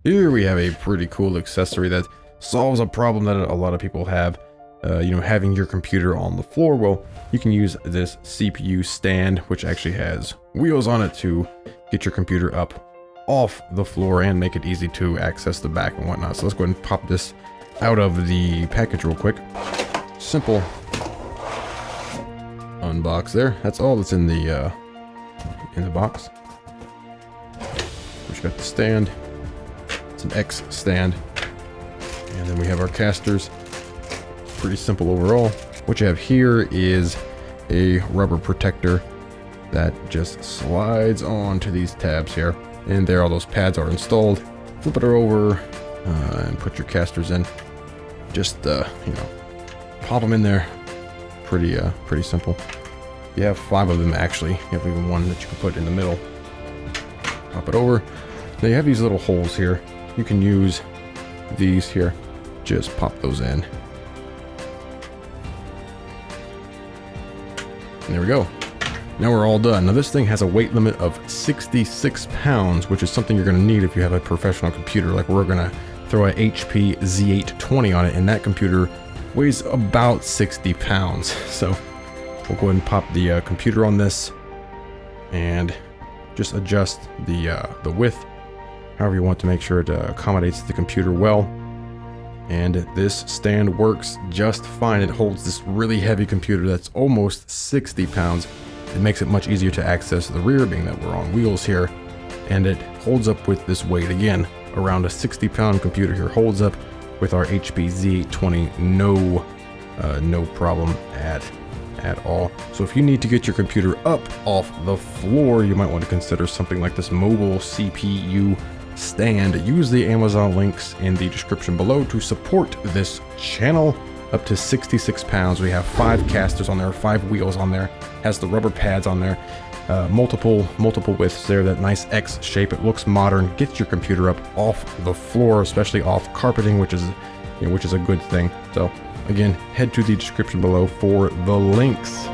Here we have a pretty cool accessory that solves a problem that a lot of people have. Having your computer on the floor. Well, you can use this CPU stand, which actually has wheels on it to get your computer up off the floor and make it easy to access the back and whatnot. So let's go ahead and pop this out of the package real quick. Simple unbox there. That's all that's in the box. We've got the stand. It's an X stand. And then we have our casters. Pretty simple overall. What you have here is a rubber protector that just slides on to these tabs here. And there all those pads are installed. Flip it over and put your casters in. Just, pop them in there. Pretty simple. You have 5 of them actually. You have even one that you can put in the middle. Pop it over. Now you have these little holes here. You can use these here. Just pop those in. And there we go. Now we're all done. Now this thing has a weight limit of 66 pounds, which is something you're going to need if you have a professional computer. Like we're going to throw a HP Z820 on it, and that computer weighs about 60 pounds. So we'll go ahead and pop the computer on this and just adjust the width however you want to make sure it accommodates the computer well. And this stand works just fine. It holds this really heavy computer that's almost 60 pounds. It makes it much easier to access the rear, being that we're on wheels here. And it holds up with this weight. Again, around a 60-pound computer here holds up with our HP Z820. No problem at all. So if you need to get your computer up off the floor, you might want to consider something like this mobile CPU stand. Use the Amazon links in the description below to support this channel. Up to 66 pounds. We have 5 casters on there, 5 wheels on there, has the rubber pads on there, multiple widths there, that nice X shape. It looks modern. Gets your computer up off the floor, especially off carpeting, which is a good thing. So again, head to the description below for the links.